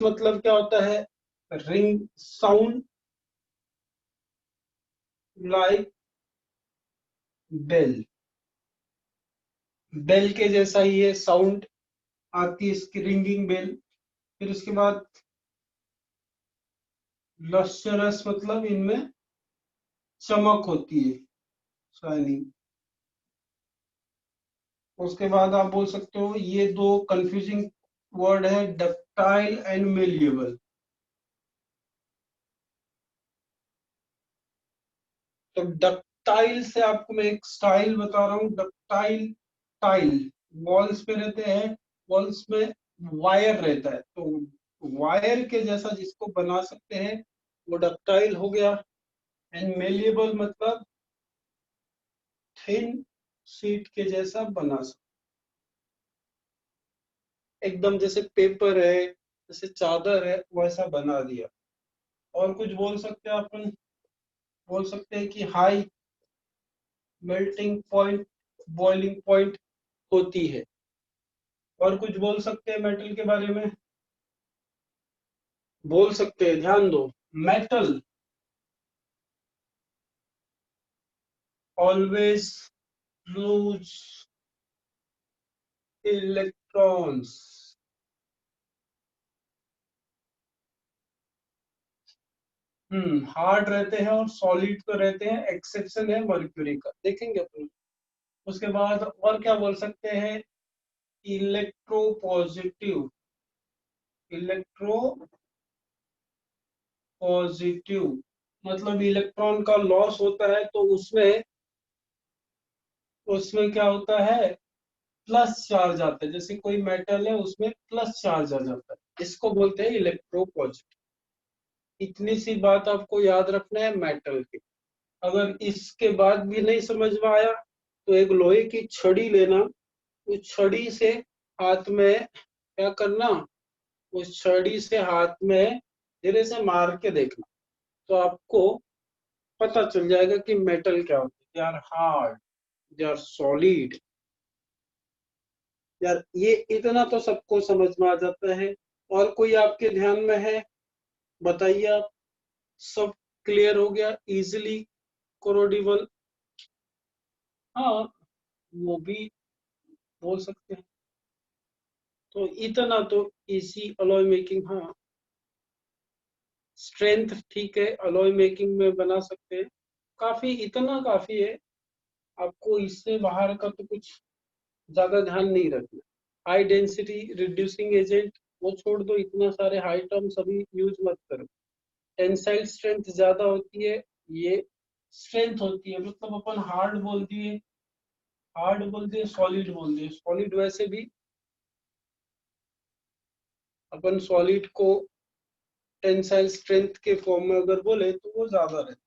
मतलब क्या होता है? Ring sound like bell, bell के जैसा ही ये साउंड आती है इसकी, रिंगिंग बेल। फिर उसके बाद लस्टरस मतलब इनमें चमक होती है, शाइनिंग। उसके बाद आप बोल सकते हो ये दो कंफ्यूजिंग वर्ड है, डक्टाइल एंड मेलिएबल। तो डक्टाइल से आपको मैं एक स्टाइल बता रहा हूँ। डक्टाइल टाइल वॉल्स पे रहते हैं, वॉल्स में वायर रहता है, तो वायर के जैसा जिसको बना सकते हैं वो डक्टाइल हो गया। एंड मेलिएबल मतलब थिन शीट के जैसा बना सकते, एकदम जैसे पेपर है, जैसे चादर है, वैसा बना दिया। और कुछ बोल सकते हैं अपन, बोल सकते हैं कि high melting point, boiling point होती है। और कुछ बोल सकते हैं मेटल के बारे में, बोल सकते हैं, ध्यान दो। Metal always loose electrons. Hard रहते हैं और सॉलिड तो रहते हैं, एक्सेप्शन है मर्क्यूरी का, देखेंगे अपन। उसके बाद और क्या बोल सकते हैं? इलेक्ट्रो पॉजिटिव, इलेक्ट्रो पॉजिटिव मतलब इलेक्ट्रॉन का लॉस होता है तो उसमें, उसमें क्या होता है? प्लस चार्ज आता है, जैसे कोई मेटल है उसमें प्लस चार्ज आ जाता है, इसको बोलते हैं इलेक्ट्रो पॉजिटिव। इतनी सी बात आपको याद रखना है मेटल की। अगर इसके बाद भी नहीं समझ में आया तो एक लोहे की छड़ी लेना, उस छड़ी से हाथ में क्या करना, उस छड़ी से हाथ में धीरे से मार के देखना, तो आपको पता चल जाएगा कि मेटल क्या होता है। They are hard, they are solid. यार ये इतना तो सबको समझ में आ जाता है। और कोई आपके ध्यान में है? बताइए आप। सब क्लियर हो गया? इजिली कोरोडिबल, हाँ वो भी बोल सकते हैं। तो इतना तो इसी अलॉय मेकिंग, हाँ स्ट्रेंथ ठीक है, अलॉय मेकिंग में बना सकते हैं। काफी, इतना काफी है। आपको इससे बाहर का तो कुछ ज्यादा ध्यान नहीं रखना। हाई डेंसिटी रिड्यूसिंग एजेंट वो छोड़ दो, इतना सारे हाई टर्म्स अभी यूज मत करो। टेंसाइल स्ट्रेंथ ज्यादा होती है, ये स्ट्रेंथ होती है, मतलब अपन हार्ड बोल दिए, हार्ड बोल दिए, सॉलिड बोल दिए। सॉलिड वैसे भी अपन सॉलिड को टेंसाइल स्ट्रेंथ के फॉर्म में अगर बोले तो वो ज्यादा रहता है।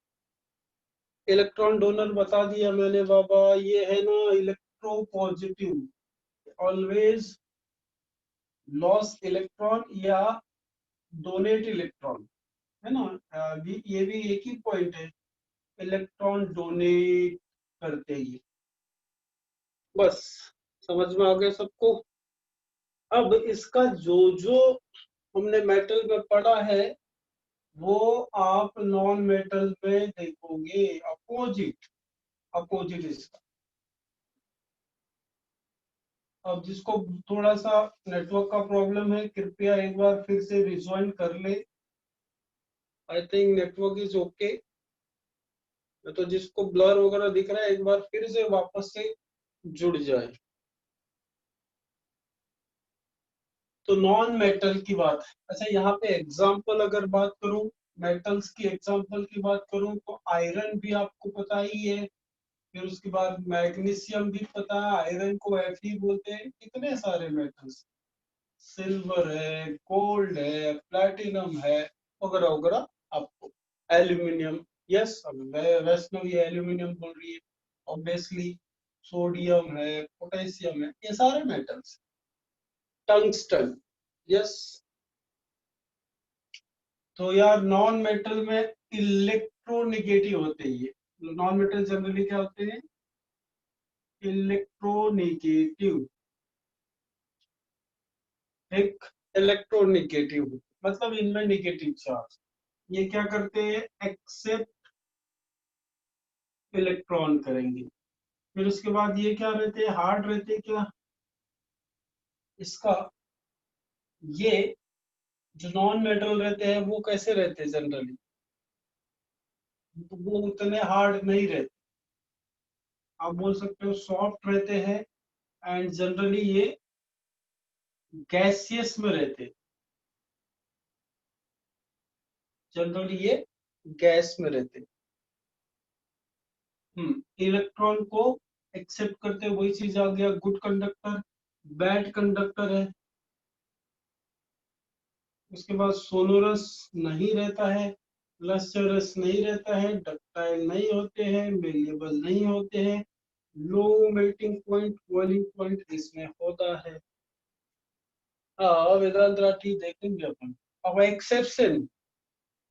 इलेक्ट्रॉन डोनर बता दिया मैंने बाबा, ये है ना electro positive, always loss electron या डोनेट इलेक्ट्रॉन, है ना। ये भी एक ही पॉइंट है, इलेक्ट्रॉन डोनेट करते ही। बस समझ में आ गया सबको? अब इसका जो जो हमने मेटल में पढ़ा है वो आप नॉन मेटल में देखोगे, अपोजिट, अपोजिट इसका। अब जिसको थोड़ा सा नेटवर्क का प्रॉब्लम है कृपया एक बार फिर से रिज्वाइन कर ले। I think network is okay. तो जिसको ब्लर वगैरह दिख रहा है एक बार फिर से वापस से जुड़ जाए। तो नॉन मेटल की बात है। अच्छा यहाँ पे एग्जांपल अगर बात करूं, मेटल्स की एग्जांपल की बात करूं तो आयरन भी आपको पता ही है। फिर उसके बाद मैग्नीशियम भी पता है, आयरन को Fe बोलते हैं। कितने सारे मेटल्स, सिल्वर है, गोल्ड है, प्लैटिनम है, वगैरह वगैरह आपको। एल्यूमिनियम, यस वैष्णवी एल्यूमिनियम बोल रही है, ऑब्वियसली। सोडियम है, पोटेशियम है, ये सारे मेटल्स। Tungsten, yes. तो यार नॉन मेटल में इलेक्ट्रोनिगेटिव होते हैं ये। नॉन मेटल जनरली क्या होते हैं? इलेक्ट्रोनिगेटिव, एक इलेक्ट्रोनिगेटिव। मतलब इनमें नेगेटिव चार्ज। ये क्या करते हैं, एक्सेप्ट इलेक्ट्रॉन करेंगे। फिर उसके बाद ये क्या रहते हैं, हार्ड रहते हैं क्या, इसका ये जो नॉन मेटल रहते हैं वो कैसे रहते हैं जनरली, तो वो उतने हार्ड नहीं रहते, आप बोल सकते हो सॉफ्ट रहते हैं। एंड जनरली ये गैसियस में रहते, जनरली ये गैस में रहते। इलेक्ट्रॉन को एक्सेप्ट करते, वही चीज आ गया, गुड कंडक्टर, बैड कंडक्टर है। उसके बाद सोलोरस नहीं रहता है, लस्टरस नहीं रहता है, डक्टाइल नहीं होते हैं, मेलिएबल नहीं होते हैं, low melting point, boiling point इसमें होता है। हाँ, वेदांत राठी देखेंगे अपन। अब एक्सेप्शन,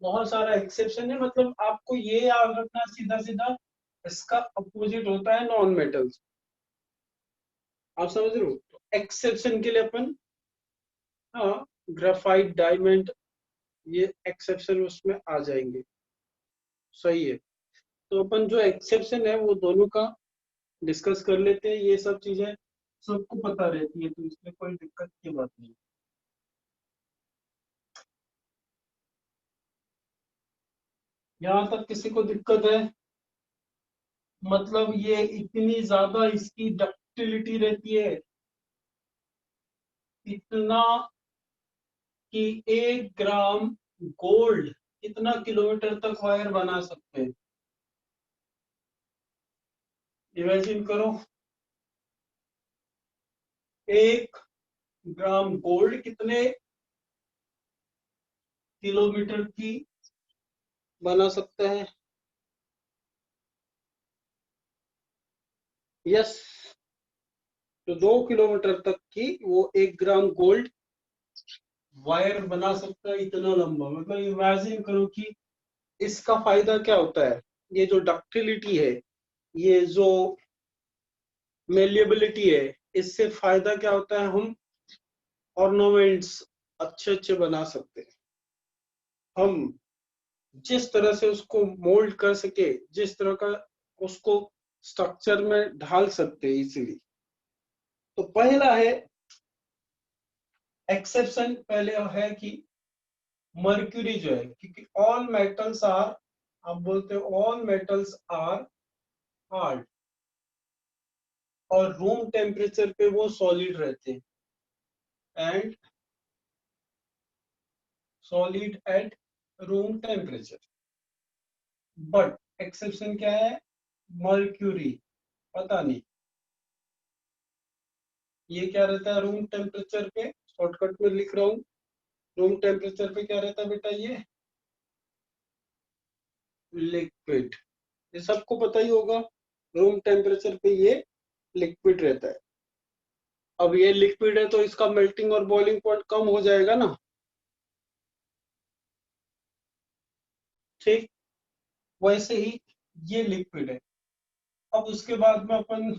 बहुत सारा एक्सेप्शन है, मतलब आपको ये याद रखना सीधा सीधा, इसका अपोजिट होता है नॉन मेटल्स, आप समझ रहे हो। तो एक्सेप्शन के लिए अपन, हाँ, ग्राफाइट, डायमंड, ये एक्सेप्शन उसमें आ जाएंगे, सही है। तो अपन जो एक्सेप्शन है वो दोनों का डिस्कस कर लेते हैं, ये सब चीजें सबको पता रहती है, तो इसमें कोई दिक्कत की बात नहीं। यहाँ तक किसी को दिक्कत है, मतलब ये इतनी ज्यादा इसकी डक्टिलिटी रहती है, इतना कि 1 ग्राम गोल्ड कितना किलोमीटर तक वायर बना सकते हैं, इमेजिन करो। 1 ग्राम गोल्ड कितने किलोमीटर की बना सकता है, यस। तो 2 किलोमीटर तक की वो 1 ग्राम गोल्ड वायर बना सकता है, इतना लंबा। मतलब इमेजिन करो कि इसका फायदा क्या होता है, ये जो डक्टिलिटी है, ये जो मेलिएबिलिटी है, इससे फायदा क्या होता है, हम ऑर्नामेंट्स अच्छे अच्छे बना सकते हैं, हम जिस तरह से उसको मोल्ड कर सके, जिस तरह का उसको स्ट्रक्चर में ढाल सकते हैं इजीली। तो पहला है एक्सेप्शन, पहले है कि मर्क्यूरी जो है, क्योंकि ऑल मेटल्स आर, आप बोलते हो ऑल मेटल्स आर हार्ड, और रूम टेम्परेचर पे वो सॉलिड रहते हैं, and solid at room temperature. But exception क्या है, मर्क्यूरी, पता नहीं ये क्या रहता है रूम टेम्परेचर पे, शॉर्टकट में लिख रहा हूँ। रूम टेम्परेचर पे क्या रहता है बेटा, ये लिक्विड, ये सबको पता ही होगा, रूम टेम्परेचर पे ये लिक्विड रहता है। अब ये लिक्विड है तो इसका मेल्टिंग और बॉइलिंग पॉइंट कम हो जाएगा ना, ठीक। वैसे ही ये लिक्विड है। अब उसके बाद में अपन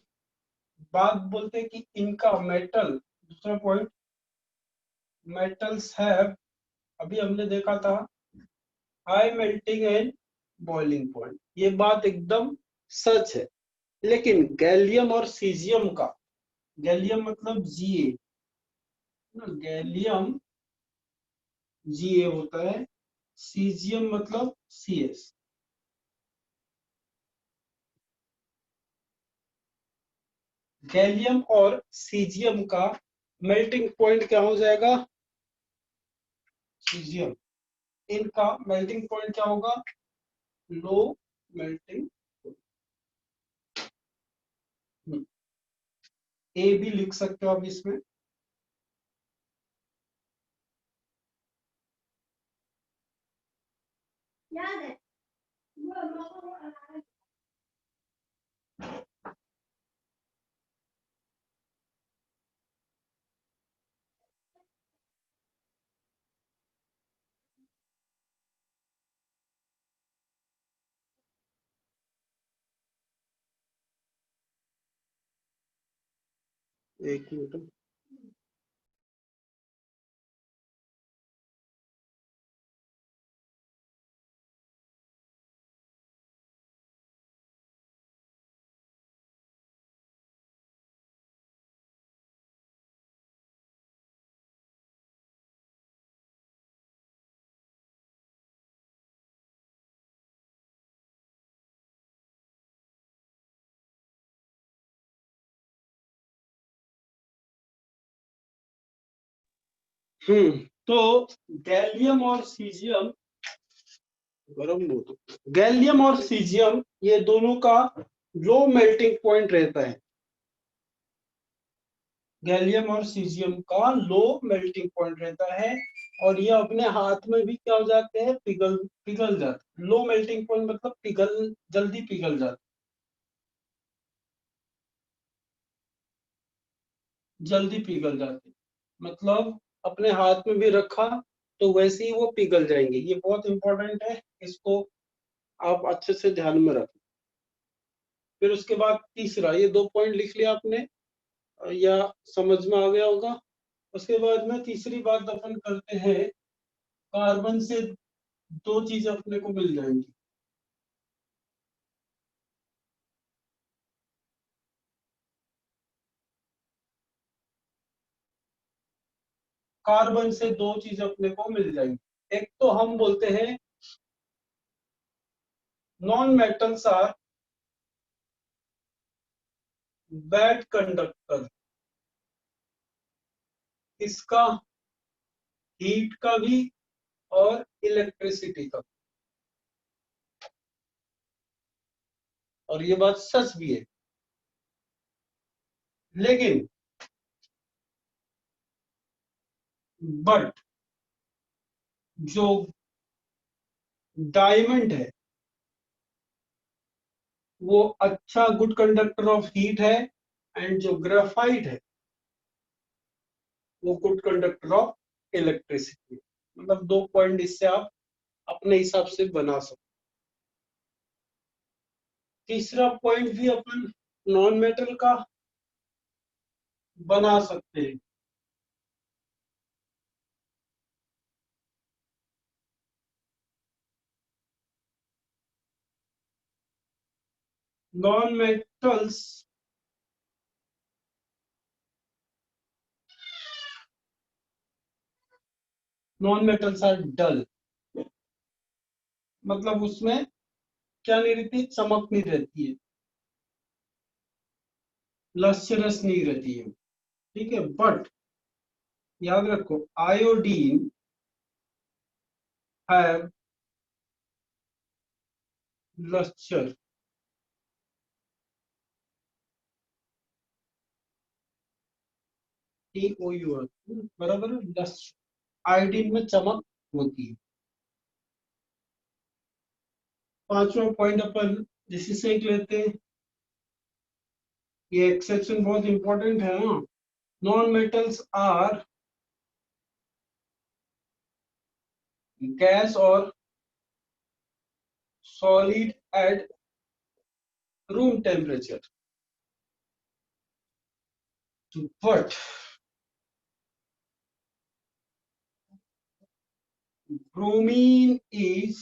बात बोलते हैं कि इनका मेटल, दूसरा पॉइंट, मेटल्स हैव, अभी हमने देखा था high melting and boiling point, ये बात एकदम सच है। लेकिन गैलियम और सीजियम का, गैलियम मतलब जीए ना, गैलियम जीए होता है, सीजियम मतलब सीएस। गैलियम और सीजियम का मेल्टिंग पॉइंट क्या हो जाएगा, सीजियम, इनका मेल्टिंग पॉइंट क्या होगा, लो मेल्टिंग। ए भी लिख सकते हो आप इसमें। याद है। एक मिनट। तो गैलियम और सीजियम, गरम बहुत, गैलियम और सीजियम ये दोनों का लो मेल्टिंग पॉइंट रहता है। गैलियम और सीजियम का लो मेल्टिंग पॉइंट रहता है और ये अपने हाथ में भी क्या हो जाते हैं, पिघल पिघल जाते हैं। लो मेल्टिंग पॉइंट मतलब पिघल, जल्दी पिघल जाते, जल्दी पिघल जाते, मतलब अपने हाथ में भी रखा तो वैसे ही वो पिघल जाएंगे। ये बहुत इंपॉर्टेंट है, इसको आप अच्छे से ध्यान में रखें। फिर उसके बाद तीसरा, ये 2 पॉइंट लिख लिया आपने या समझ में आ गया होगा। उसके बाद में तीसरी बात अपन करते हैं, कार्बन से दो चीज अपने को मिल जाएंगी। कार्बन से दो चीज अपने को मिल जाएंगी। एक तो हम बोलते हैं non metals are bad conductor. इसका हीट का भी और इलेक्ट्रिसिटी का, और ये बात सच भी है। लेकिन बट जो डायमंड है वो अच्छा गुड कंडक्टर ऑफ हीट है, एंड जो ग्रेफाइट है वो गुड कंडक्टर ऑफ इलेक्ट्रिसिटी। मतलब 2 पॉइंट इससे आप अपने हिसाब से बना सकते। तीसरा पॉइंट भी अपन नॉन मेटल का बना सकते हैं। Non metals, non metals are dull, मतलब उसमें क्या नहीं रहती, चमक नहीं रहती है, लस्टरस नहीं रहती है। ठीक है, बट याद रखो iodine have luster. T O U R, बराबर, लस्टर, आयोडीन में चमक होती है। पांचवा पॉइंट अपन जिसे सेक लेते हैं, ये एक्सेप्शन बहुत इंपॉर्टेंट है ना। नॉन मेटल्स आर गैस और solid at room temperature, but bromine is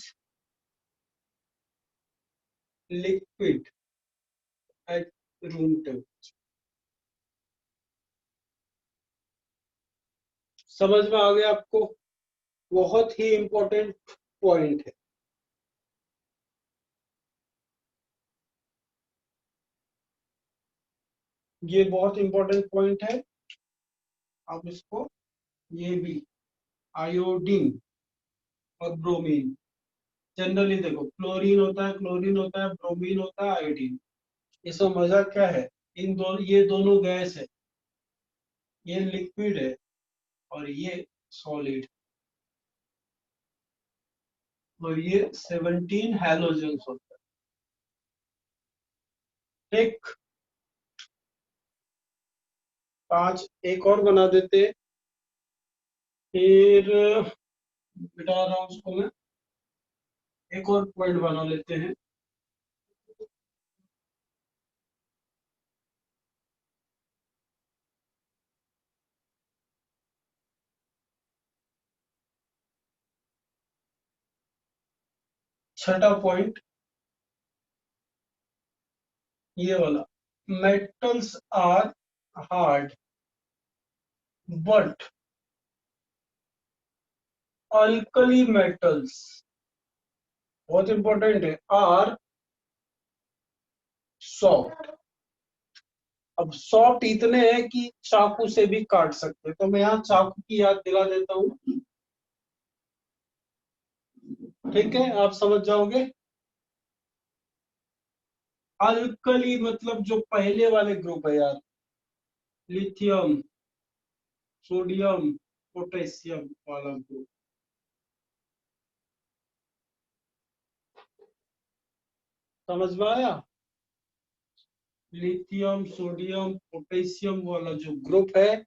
liquid at room temperature। समझ में आ गया आपको? बहुत ही इंपॉर्टेंट पॉइंट है ये, बहुत इंपॉर्टेंट पॉइंट है। आप इसको, ये भी आयोडीन और ब्रोमीन, जनरली देखो क्लोरीन होता है, क्लोरीन होता है, ब्रोमीन होता है, आयोडीन। इसमें मजा क्या है, इन दोनों, ये दोनों गैस है, ये लिक्विड है और ये सॉलिड, और ये 17 हैलोजेंस होता है। एक 5 एक और बना देते, फिर मिटा रहा हूं उसको मैं, एक और पॉइंट बना लेते हैं। छठा पॉइंट ये वाला, metals are hard but alkali metals, बहुत इंपॉर्टेंट है, आर सॉफ्ट। अब सॉफ्ट इतने हैं कि चाकू से भी काट सकते हैं। तो मैं यहाँ चाकू की याद दिला देता हूँ, ठीक है, आप समझ जाओगे। अल्कली मतलब जो पहले वाले ग्रुप है यार, लिथियम, सोडियम, पोटेशियम वाला ग्रुप। समझ में आया? लिथियम, सोडियम, पोटेशियम वाला जो ग्रुप है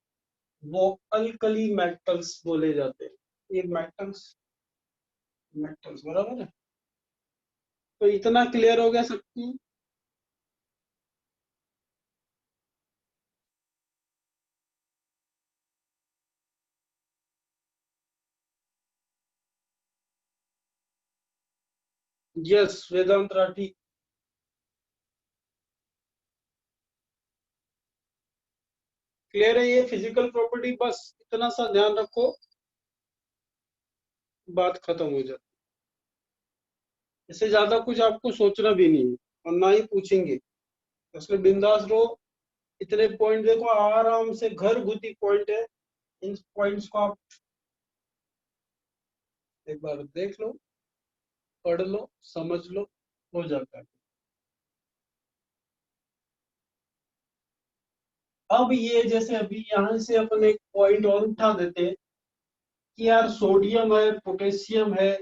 वो अल्कली मेटल्स बोले जाते हैं। ये मेटल्स, मेटल्स बराबर है। तो इतना क्लियर हो गया सबकी? यस वेदांत राठी। क्लियर है ये फिजिकल प्रॉपर्टी? बस इतना सा ध्यान रखो, बात खत्म हो जाती। इससे ज्यादा कुछ आपको सोचना भी नहीं है और ना ही पूछेंगे, इसलिए बिंदास रहो। इतने पॉइंट देखो, आराम से घर घुती पॉइंट है। इन पॉइंट्स को आप एक बार देख लो, पढ़ लो, समझ लो, हो जाता है। अब ये जैसे अभी यहाँ से अपन एक पॉइंट और उठा देते हैं कि यार सोडियम है, पोटेशियम है,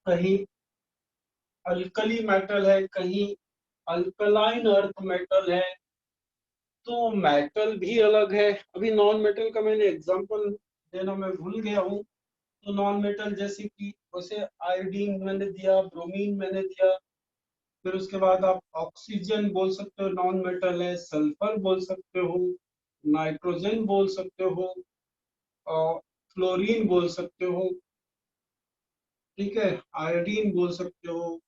कहीं अल्कली मेटल है, कहीं अल्कलाइन अर्थ मेटल है, तो मेटल भी अलग है। अभी नॉन मेटल का मैंने एग्जांपल देना मैं भूल गया हूँ। तो नॉन मेटल जैसे कि वैसे आयोडीन मैंने दिया, ब्रोमीन मैंने दिया, फिर उसके बाद आप ऑक्सीजन बोल सकते हो नॉन मेटल है, सल्फर बोल सकते हो, नाइट्रोजन बोल सकते हो, और फ्लोरीन बोल सकते हो, ठीक है, आयोडीन बोल सकते हो,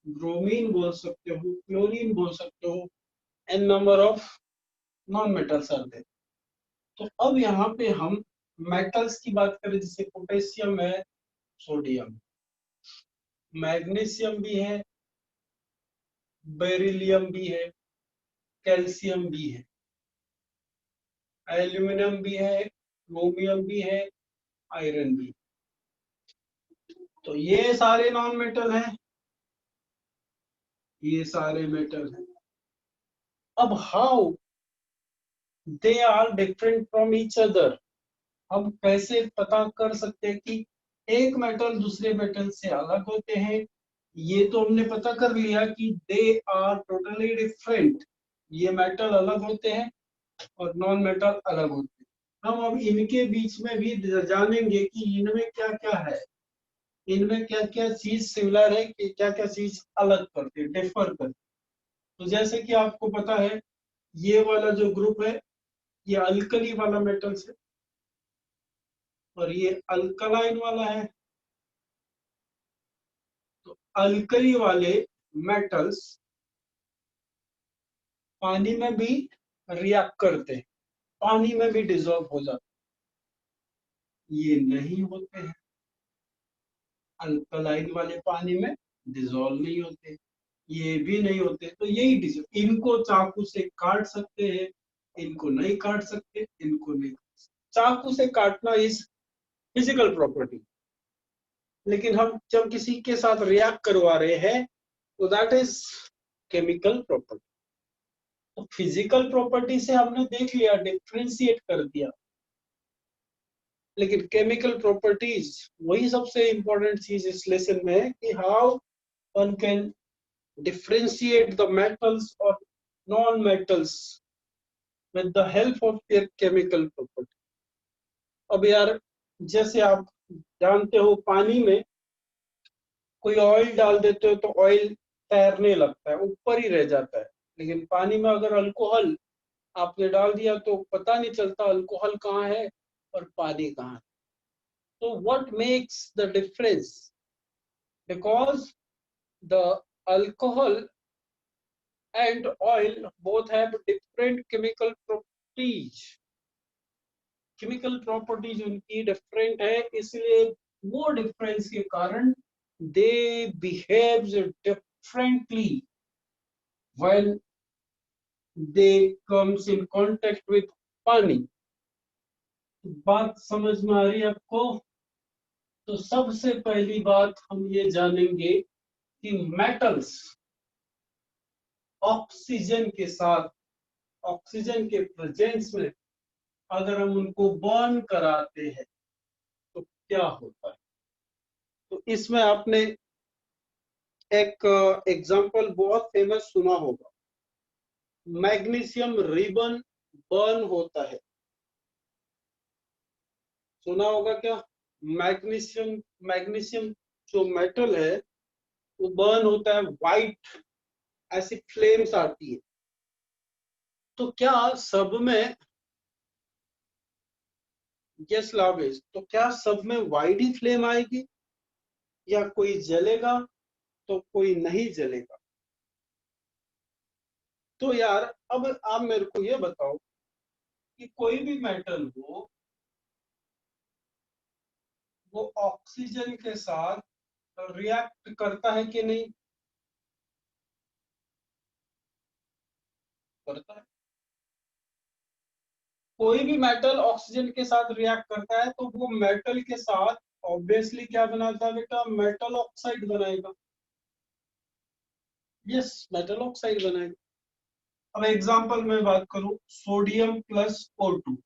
ब्रोमीन बोल सकते हो, क्लोरीन बोल सकते हो, N number of non metals are there. तो अब यहाँ पे हम मेटल्स की बात करें, जैसे पोटेशियम है, सोडियम, मैग्नीशियम भी है, बेरिलियम भी है, कैल्शियम भी है, एल्यूमिनियम भी है, क्रोमियम भी है, आयरन भी। तो ये सारे नॉन मेटल हैं, ये सारे मेटल हैं। अब how they are different from each other, हम कैसे पता कर सकते हैं कि एक मेटल दूसरे मेटल से अलग होते हैं? ये तो हमने पता कर लिया कि दे आर टोटली डिफरेंट, ये मेटल अलग होते हैं और नॉन मेटल अलग होते हैं। हम अब इनके बीच में भी जानेंगे कि इनमें क्या क्या है, इनमें क्या क्या चीज सिमिलर है, कि क्या क्या चीज अलग करते हैं, डिफर करते हैं। तो जैसे कि आपको पता है, ये वाला जो ग्रुप है ये अल्कली वाला मेटल्स है और ये अल्कलाइन वाला है। तो अल्कली वाले मेटल्स पानी में भी रिएक्ट करते हैं, पानी में भी डिजोल्व हो जाते हैं। ये नहीं होते हैं, अल्कलाइन वाले पानी में डिजोल्व नहीं होते, ये भी नहीं होते। तो यही डिजोल्व, इनको चाकू से काट सकते हैं, इनको नहीं काट सकते, इनको नहीं। चाकू से काटना इज फिजिकल प्रॉपर्टी, लेकिन हम जब किसी के साथ रिएक्ट करवा रहे हैं तो दैट इज केमिकल प्रॉपर्टी। तो फिजिकल प्रॉपर्टी से हमने देख लिया, डिफ्रेंशिएट कर दिया, लेकिन केमिकल प्रॉपर्टीज वही सबसे इंपॉर्टेंट चीज इस लेसन में है कि how one can differentiate the metals और non metals with the help of their chemical property. अब यार जैसे आप जानते हो, पानी में कोई ऑयल डाल देते हो तो ऑयल तैरने लगता है, ऊपर ही रह जाता है। लेकिन पानी में अगर अल्कोहल आपने डाल दिया तो पता नहीं चलता अल्कोहल कहाँ है और पानी कहाँ है। तो what makes the difference? Because the alcohol and oil both have different chemical properties, chemical properties उनकी डिफरेंट है, इसलिए वो डिफरेंस के कारण they behaves differently when they comes in contact with पानी। बात समझ में आ रही है आपको? तो सबसे पहली बात हम ये जानेंगे कि मेटल्स ऑक्सीजन के साथ, ऑक्सीजन के प्रेजेंस में अगर हम उनको बर्न कराते हैं तो क्या होता है। तो इसमें आपने एक एग्जांपल बहुत फेमस सुना होगा, मैग्नीशियम रिबन बर्न होता है। सुना होगा क्या? मैग्नीशियम, मैग्नीशियम जो मेटल है वो बर्न होता है, वाइट ऐसी फ्लेम्स आती है। तो क्या सब में, गेस लावेज, तो क्या सब में वाइट ही फ्लेम आएगी या कोई जलेगा तो कोई नहीं जलेगा? तो यार अब आप मेरे को ये बताओ कि कोई भी मेटल हो वो ऑक्सीजन के साथ रिएक्ट करता है कि नहीं? करता है। कोई भी मेटल ऑक्सीजन के साथ रिएक्ट करता है तो वो मेटल के साथ ऑब्वियसली क्या बनाता है बेटा? मेटल ऑक्साइड बनाएगा। यस, मेटल ऑक्साइड बनाएगा। अब एग्जांपल में बात करूं, सोडियम प्लस O2।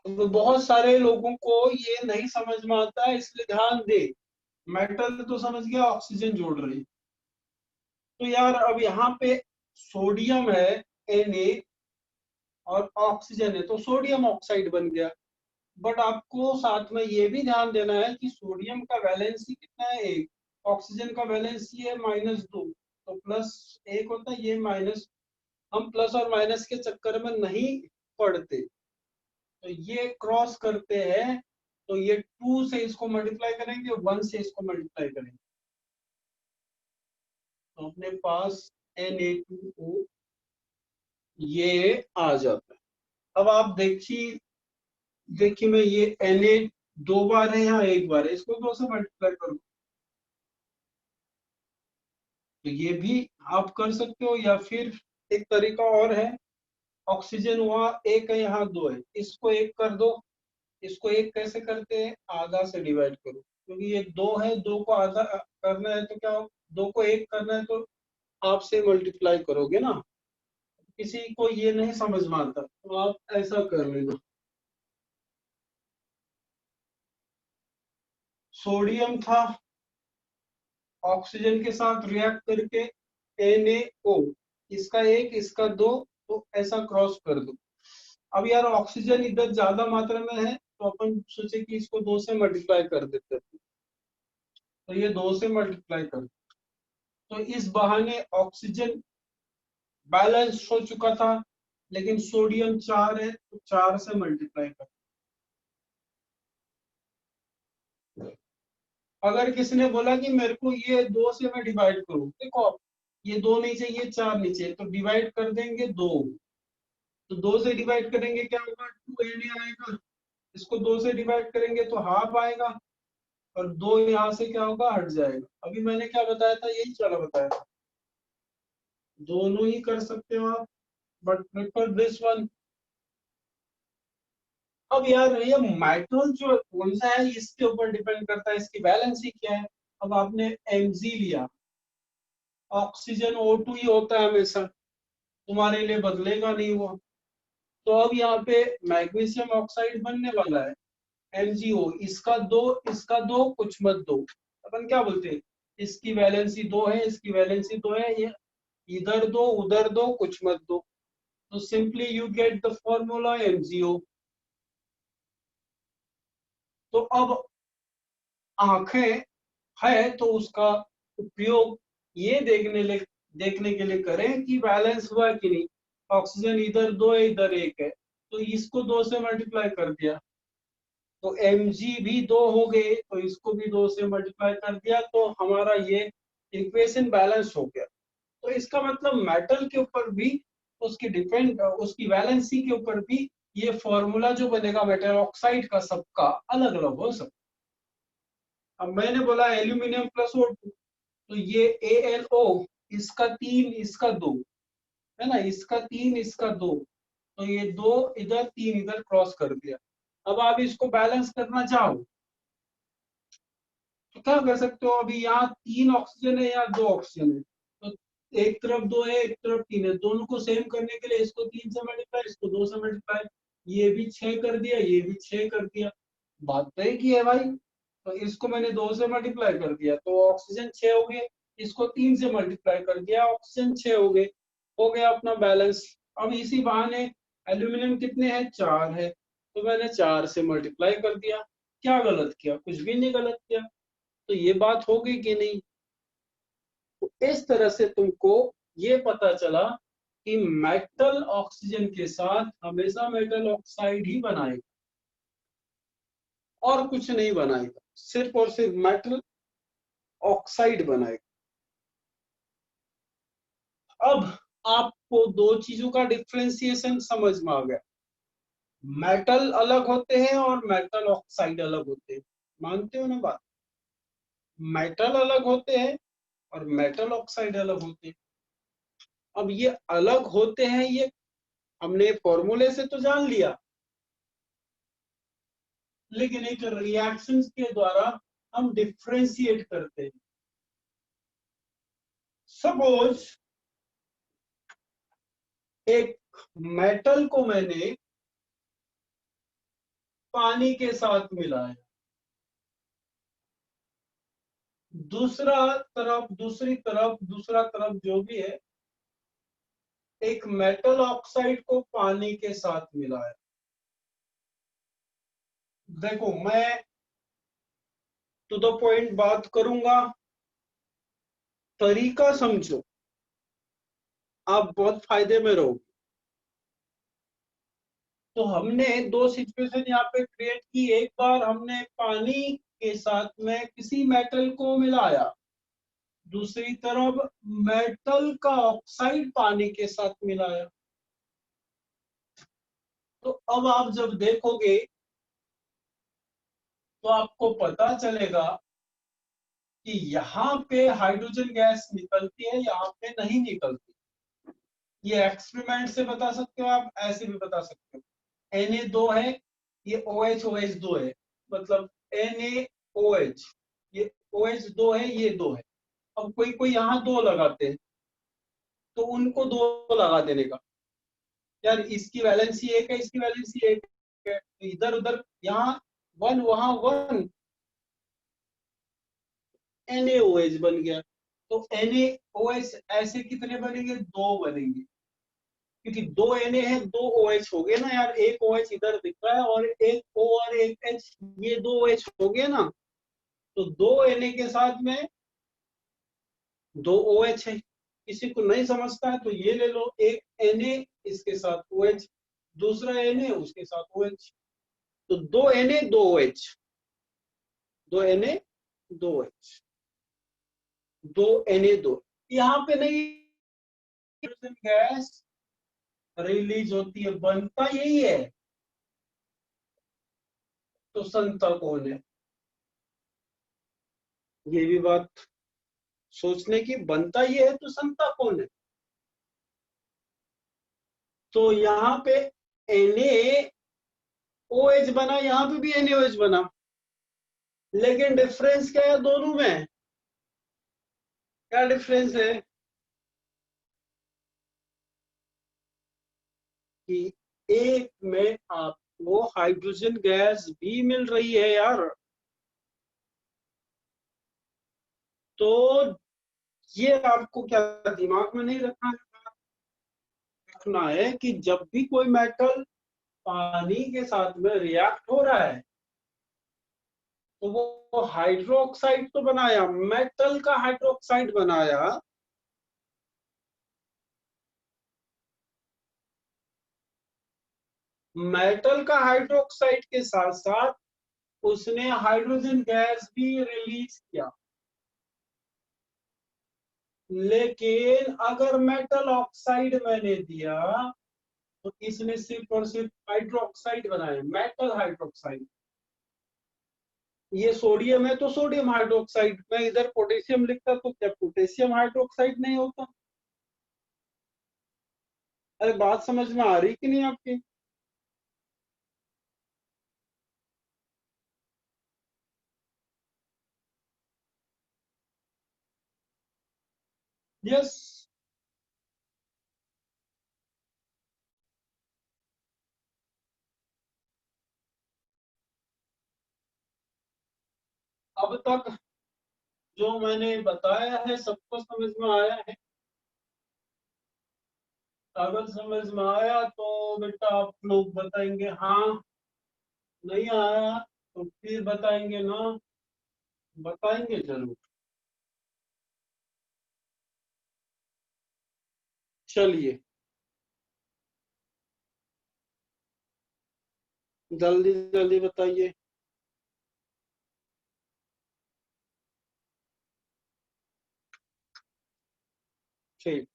तो बहुत सारे लोगों को ये नहीं समझ में आता है, इसलिए ध्यान दे। मेटल तो समझ गया, ऑक्सीजन जोड़ रही। तो यार अब यहाँ पे सोडियम है Na और ऑक्सीजन है तो सोडियम ऑक्साइड बन गया। बट आपको साथ में ये भी ध्यान देना है कि सोडियम का वैलेंसी कितना है? 1। ऑक्सीजन का वैलेंसी है -2, तो +1 होता है, ये माइनस। हम प्लस और माइनस के चक्कर में नहीं पढ़ते, तो ये क्रॉस करते हैं तो ये 2 से इसको मल्टीप्लाई करेंगे, 1 से इसको मल्टीप्लाई करेंगे, तो अपने पास Na2O ये आ जाता है। अब आप देखिए, देखिए मैं ये Na 2 बार है यहाँ 1 बार है, इसको 2 से मल्टीप्लाई करूँ तो ये भी आप कर सकते हो। या फिर एक तरीका और है, ऑक्सीजन वहाँ 1 है यहाँ 2 है, इसको 1 कर दो। इसको 1 कैसे करते हैं? आधा से डिवाइड करो, क्योंकि ये 2 है, 2 को आधा करना है तो क्या हो, 2 को 1 करना है तो आप से मल्टीप्लाई करोगे ना। किसी को ये नहीं समझ में आता तो आप ऐसा कर लेना। सोडियम था, ऑक्सीजन के साथ रिएक्ट करके NaO, इसका 1 इसका 2, तो ऐसा क्रॉस कर दो। अब यार ऑक्सीजन इधर ज्यादा मात्रा में है तो अपन सोचे कि इसको 2 से मल्टीप्लाई कर देते हैं, तो ये 2 से मल्टीप्लाई कर दो। तो इस बहाने ऑक्सीजन बैलेंस हो चुका था, लेकिन सोडियम 4 है तो 4 से मल्टीप्लाई कर। अगर किसी ने बोला कि मेरे को ये 2 से मैं डिवाइड करूं, देखो आप, ये 2 नहीं चाहिए, 4 नहीं चाहिए, तो डिवाइड कर देंगे 2। तो 2 से डिवाइड करेंगे क्या होगा? 2Na आएगा। इसको 2 से डिवाइड करेंगे तो हाफ आएगा, और 2 यहाँ से क्या होगा? हट जाएगा। अभी मैंने क्या बताया था? यही चला बताया था। दोनों ही कर सकते हो आप, बट प्रेफर दिस वन। अब यार ये मेटल जो कौन सा है इसके ऊपर डिपेंड करता है, इसकी वैलेंसी क्या है। अब आपने Mg लिया, ऑक्सीजन O2 ही होता है हमेशा, तुम्हारे लिए बदलेगा नहीं वो। तो अब यहाँ पे मैग्नीशियम ऑक्साइड बनने वाला है, MgO। इसका दो कुछ मत दो। अपन क्या बोलते हैं? इसकी वैलेंसी 2 है, इसकी वैलेंसी 2 है, ये इधर दो उधर दो कुछ मत दो, तो simply you get the formula MgO। तो अब आंखें है तो उसका उपयोग ये देखने के लिए करें कि बैलेंस हुआ कि नहीं। ऑक्सीजन इधर 2 है इधर 1 है, तो इसको 2 से मल्टीप्लाई कर दिया तो Mg भी 2 हो गए, तो इसको भी 2 से मल्टीप्लाई कर दिया तो हमारा ये इक्वेशन बैलेंस हो गया। तो इसका मतलब मेटल के ऊपर भी, उसकी डिपेंड, उसकी वैलेंसी के ऊपर भी ये फॉर्मूला जो बनेगा मेटल ऑक्साइड का सबका अलग अलग हो सकता। अब मैंने बोला एल्यूमिनियम +O2, तो ये AlO, इसका 3 इसका 2, है ना, इसका 3 इसका 2, तो ये 2 इधर 3 इधर क्रॉस कर दिया। अब आप इसको बैलेंस करना चाहो तो क्या कर सकते हो, अभी यहाँ 3 ऑक्सीजन है, यहाँ 2 ऑक्सीजन है, तो एक तरफ 2 है एक तरफ 3 है, दोनों को सेम करने के लिए इसको 3 से मल्टीप्लाई, इसको 2 से मल्टीप्लाई, ये भी 6 कर दिया, ये भी 6 कर दिया, बात तो एक ही है भाई। तो इसको मैंने 2 से मल्टीप्लाई कर दिया तो ऑक्सीजन 6 हो गए, इसको 3 से मल्टीप्लाई कर दिया ऑक्सीजन 6 हो गया अपना बैलेंस। अब इसी बहाने एल्यूमिनियम कितने हैं, 4 है, तो मैंने 4 से मल्टीप्लाई कर दिया। क्या गलत किया, कुछ भी नहीं गलत किया। तो ये बात हो गई कि नहीं। तो इस तरह से तुमको ये पता चला कि मेटल ऑक्सीजन के साथ हमेशा मेटल ऑक्साइड ही बनाएगा और कुछ नहीं बनाएगा, सिर्फ और सिर्फ मेटल ऑक्साइड बनाएगा। अब आपको दो चीजों का डिफ्रेंसिएशन समझ में आ गया, मेटल अलग होते हैं और मेटल ऑक्साइड अलग होते हैं, मानते हो ना बात। मेटल अलग होते हैं और मेटल ऑक्साइड अलग होते हैं। अब ये अलग होते हैं, ये हमने फॉर्मूले से तो जान लिया, लेकिन एक रिएक्शन के द्वारा हम डिफ्रेंशिएट करते हैं। सपोज एक मेटल को मैंने पानी के साथ मिलाया, दूसरी तरफ दूसरा तरफ जो भी है, एक मेटल ऑक्साइड को पानी के साथ मिलाया। देखो मैं टू द पॉइंट बात करूंगा, तरीका समझो, आप बहुत फायदे में रहोगे। तो हमने दो सिचुएशन यहाँ पे क्रिएट की, एक बार हमने पानी के साथ में किसी मेटल को मिलाया, दूसरी तरफ मेटल का ऑक्साइड पानी के साथ मिलाया। तो अब आप जब देखोगे तो आपको पता चलेगा कि यहाँ पे हाइड्रोजन गैस निकलती है, यहाँ पे नहीं निकलती। ये एक्सपेरिमेंट से बता सकते हो आप, ऐसे भी बता सकते हो। Na2 है, ये OH है, मतलब NaOH, ये OH2 है, ये 2 है। अब कोई कोई यहाँ 2 लगाते हैं, तो उनको 2 लगा देने का, यार इसकी वैलेंसी 1 है, इसकी वैलेंसी 1 है, तो इधर उधर यहाँ 1 वहां 1, NaOH बन गया। तो NaOH ऐसे कितने बनेंगे, 2 बनेंगे, क्योंकि 2 Na है, 2 OH हो गए ना यार, एक OH इधर दिख रहा है और एक O और एक H, ये 2 OH हो गए ना। तो 2 Na के साथ में 2 OH है, किसी को नहीं समझता है तो ये ले लो, एक Na इसके साथ OH, दूसरा Na उसके साथ OH, तो 2 Na 2 OH, 2 Na 2 OH, 2 Na 2, यहाँ पे नहीं गैस रिलीज होती है, बनता यही है। तो संता कौन है, ये भी बात सोचने की, बनता ये है तो संता कौन है। तो यहाँ पे NaOH बना, यहाँ पे भी NaOH बना, लेकिन डिफरेंस क्या है दोनों में, क्या डिफरेंस है कि एक में आपको हाइड्रोजन गैस भी मिल रही है यार। तो ये आपको क्या दिमाग में नहीं रखना है, रखना है कि जब भी कोई मेटल पानी के साथ में रिएक्ट हो रहा है तो वो हाइड्रोक्साइड तो बनाया, मेटल का हाइड्रोक्साइड बनाया, मेटल का हाइड्रोक्साइड के साथ साथ उसने हाइड्रोजन गैस भी रिलीज किया। लेकिन अगर मेटल ऑक्साइड मैंने दिया तो इसने सिर्फ और सिर्फ हाइड्रोक्साइड बनाया, मेटल हाइड्रोक्साइड। ये सोडियम है तो सोडियम हाइड्रोक्साइड, मैं इधर पोटेशियम लिखता तो क्या पोटेशियम हाइड्रोक्साइड नहीं होता। अरे बात समझ में आ रही कि नहीं आपकी? यस। अब तक जो मैंने बताया है सबको समझ में आया है? अगर समझ में आया तो बेटा आप लोग बताएंगे हाँ, नहीं आया तो फिर बताएंगे ना, बताएंगे जरूर। चलिए, जल्दी जल्दी बताइए। ठीक।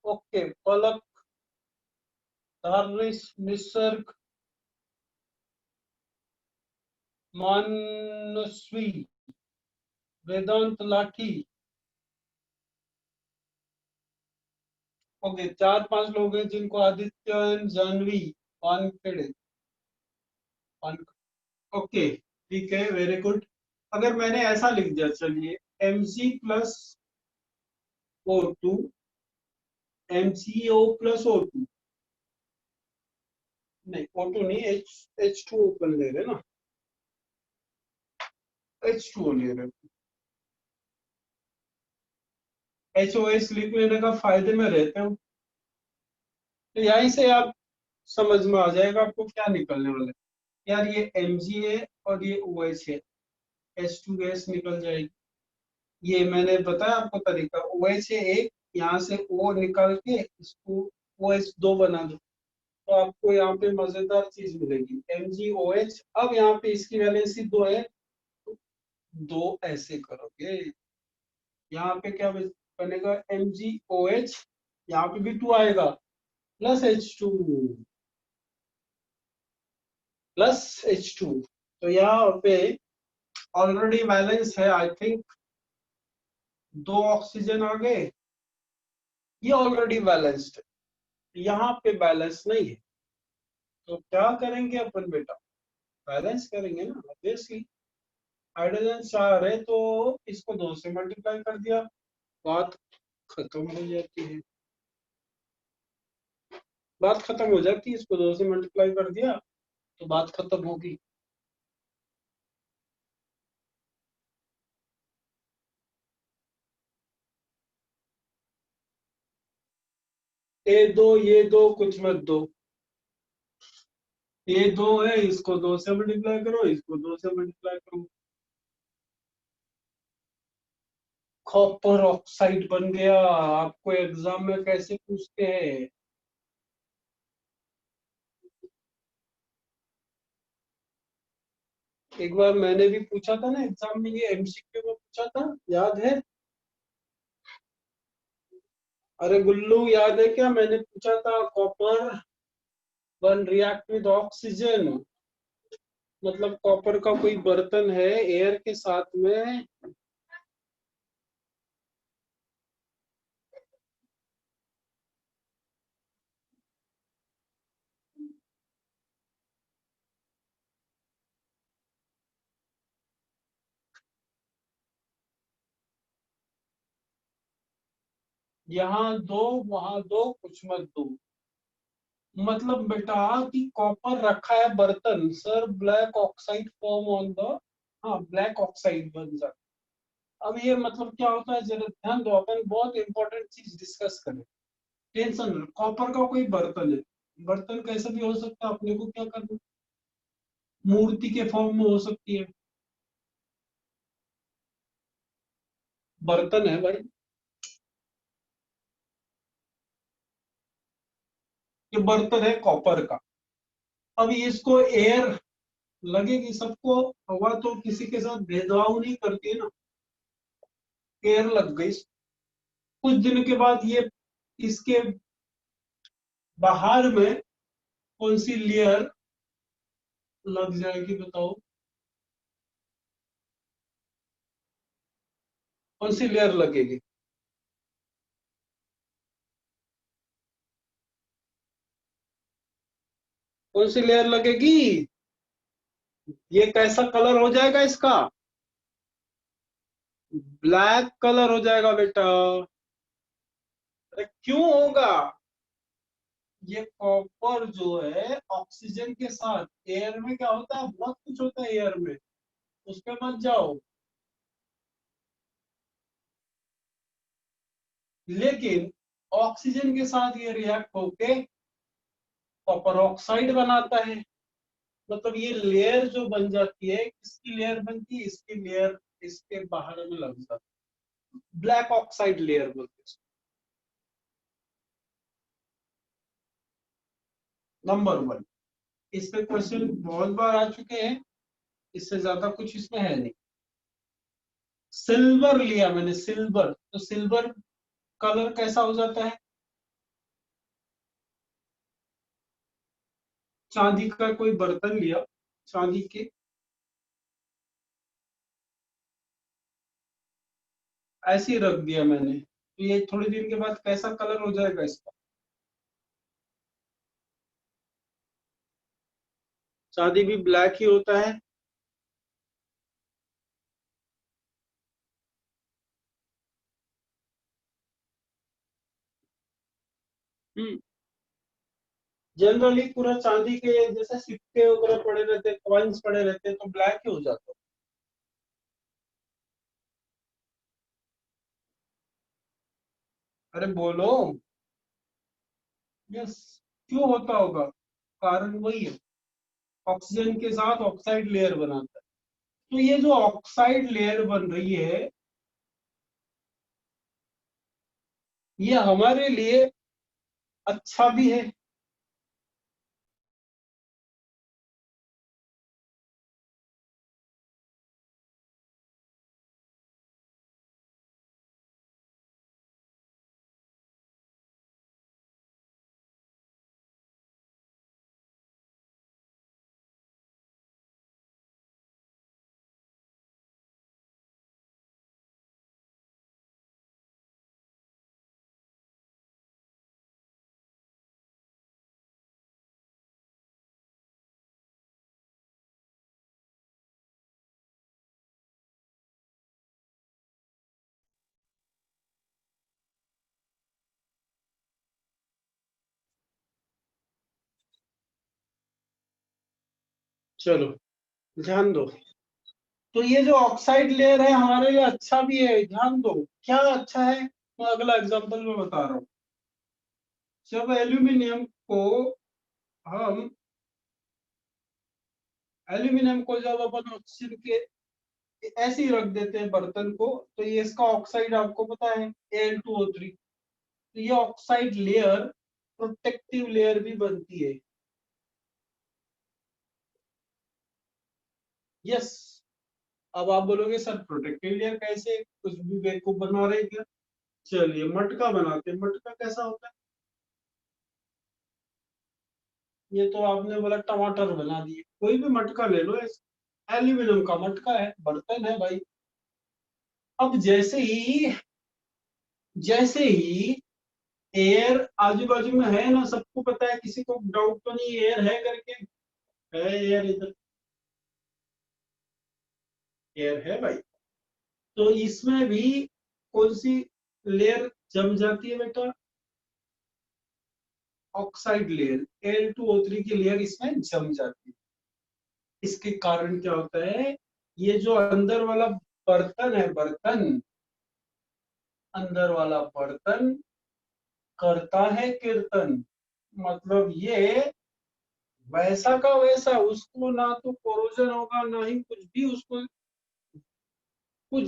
ओके, पलक, धारिश, निसर्ग, मानस्वी, वेदांत लाठी। ओके, चार पांच लोग हैं जिनको आदित्य, जानवी, वानखेड़े, ओके ठीक है, वेरी गुड। अगर मैंने ऐसा लिख दिया, चलिए, Mg+O2, MgO प्लस O2, नहीं O2 नहीं, H2O ओपन ले रहे ना, H2O ले रहे। HOS लिख लेने का फायदे में रहते हो, तो यहीं से आप समझ में आ जाएगा आपको क्या निकलने वाला है। यार ये Mg है और ये OH है, H2 गैस निकल जाएगी। ये मैंने बताया आपको तरीका, OH है एक, यहाँ से O निकाल के इसको OH2 बना दो, तो आपको यहाँ पे मजेदार चीज मिलेगी, MgOH। अब यहाँ पे इसकी वैलेंसी 2 है, तो दो ऐसे करोगे, यहाँ पे क्या बनेगा, MgOH, यहाँ पे भी 2 आएगा, प्लस H2, प्लस H2। तो यहाँ पे ऑलरेडी बैलेंस है, आई थिंक 2 ऑक्सीजन आ गए, ये ऑलरेडी बैलेंस्ड है, यहाँ पे बैलेंस नहीं है, तो क्या करेंगे अपन बेटा, बैलेंस करेंगे ना ऑब्वियसली। हाइड्रोजन 4 है तो इसको 2 से मल्टीप्लाई कर दिया, बात खत्म हो जाती है, बात खत्म हो जाती है, इसको 2 से मल्टीप्लाई कर दिया तो बात खत्म होगी। ये दो कुछ मत दो, ये 2 है, इसको 2 से मल्टीप्लाई करो, इसको 2 से मल्टीप्लाई करो, कॉपर ऑक्साइड बन गया। आपको एग्जाम में कैसे पूछते हैं? एक बार मैंने भी पूछा था ना एग्जाम में, ये MCQ में पूछा था, याद है? अरे गुल्लू, याद है क्या, मैंने पूछा था copper one react with oxygen, मतलब कॉपर का कोई बर्तन है एयर के साथ में, यहाँ दो वहां दो कुछ मत दो, मतलब बेटा कि कॉपर रखा है बर्तन, sir black oxide form on the, हाँ ब्लैक ऑक्साइड बन जाता। अब ये मतलब क्या होता है, जरा ध्यान दो, अपन बहुत इंपॉर्टेंट चीज डिस्कस करें, टेंशन, कॉपर का कोई बर्तन है, बर्तन कैसे भी हो सकता है, अपने को क्या करना, मूर्ति के फॉर्म में हो सकती है, बर्तन है भाई, ये बर्तन है कॉपर का। अब इसको एयर लगेगी सबको, हवा तो किसी के साथ भेदभाव नहीं करती है ना, एयर लग गई, कुछ दिन के बाद ये इसके बाहर में कौन सी लेयर लग जाएगी बताओ, कौन सी लेयर लगेगी? कौन सी लेयर लगेगी? ये कैसा कलर हो जाएगा इसका? ब्लैक कलर हो जाएगा बेटा। अरे क्यों होगा? ये कॉपर जो है ऑक्सीजन के साथ, एयर में क्या होता है, बहुत कुछ होता है एयर में, उस पे मत जाओ। लेकिन ऑक्सीजन के साथ ये रिएक्ट होके कॉपर ऑक्साइड बनाता है। मतलब ये लेयर जो बन जाती है, किसकी लेयर बनती है? इसकी लेयर इसके बाहर में लग जाती है, ब्लैक ऑक्साइड लेयर बोलते हैं। नंबर वन, इस पे क्वेश्चन बहुत बार आ चुके हैं, इससे ज्यादा कुछ इसमें है नहीं। सिल्वर लिया मैंने, सिल्वर, तो सिल्वर कलर कैसा हो जाता है? चांदी का कोई बर्तन लिया, चांदी के, ऐसे ही रख दिया मैंने, तो ये थोड़ी देर के बाद कैसा कलर हो जाएगा इसका? चांदी भी ब्लैक ही होता है। हम्म, जनरली पूरा चांदी के जैसे सिक्के वगैरह पड़े रहते हैं, कॉइन्स पड़े रहते हैं, तो ब्लैक ही हो जाता है। अरे बोलो। यस। क्यों होता होगा? कारण वही है, ऑक्सीजन के साथ ऑक्साइड लेयर बनाता है। तो ये जो ऑक्साइड लेयर बन रही है, ये हमारे लिए अच्छा भी है। चलो ध्यान दो। तो ये जो ऑक्साइड लेयर है हमारे लिए अच्छा भी है, ध्यान दो। क्या अच्छा है, मैं अगला एग्जांपल में बता रहा हूँ। जब एल्यूमिनियम को हम एल्यूमिनियम को जब अपन ऑक्सीजन के ऐसे ही रख देते हैं बर्तन को, तो ये इसका ऑक्साइड आपको पता है Al2O3। तो ये ऑक्साइड लेयर प्रोटेक्टिव लेयर भी बनती है। यस। अब आप बोलोगे सर प्रोटेक्टिव लेयर कैसे, कुछ भी बेवकूफ बना रहे हैं क्या? चलिए मटका बनाते हैं। मटका कैसा होता है? ये तो आपने बोला टमाटर बना दिए, कोई भी मटका ले लो, एल्यूमिनियम का मटका है, बर्तन है भाई। अब जैसे ही एयर आजू बाजू में है ना, सबको पता है, किसी को डाउट तो नहीं एयर है करके? है एयर, इधर एयर है भाई। तो इसमें भी कौन सी लेयर जम जाती है बेटा? ऑक्साइड लेयर, Al2O3 की लेयर इसमें जम जाती है। इसके कारण क्या होता है, ये जो अंदर वाला बर्तन है, बर्तन, अंदर वाला बर्तन करता है कीर्तन। मतलब ये वैसा का वैसा, उसको ना तो कोरोजन होगा, ना ही कुछ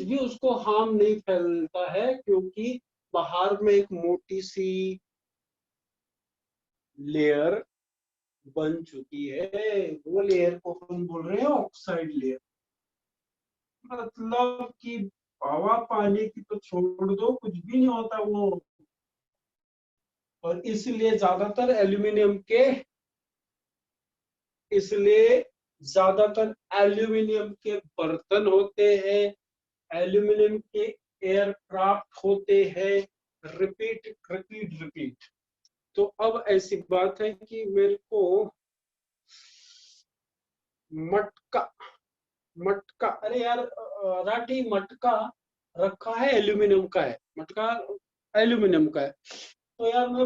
भी उसको हार्म नहीं फैलता है, क्योंकि बाहर में एक मोटी सी लेयर बन चुकी है। वो लेयर को हम बोल रहे हैं ऑक्साइड लेयर। मतलब कि हवा पानी की तो छोड़ दो, कुछ भी नहीं होता वो। और इसलिए ज्यादातर एल्यूमिनियम के बर्तन होते हैं, एल्यूमिनियम के एयरक्राफ्ट होते हैं। Repeat repeat repeat. तो अब ऐसी बात है कि मेरे को मटका, मटका, अरे यार राठी, मटका रखा है एल्यूमिनियम का है, मटका एल्यूमिनियम का है, तो यार मैं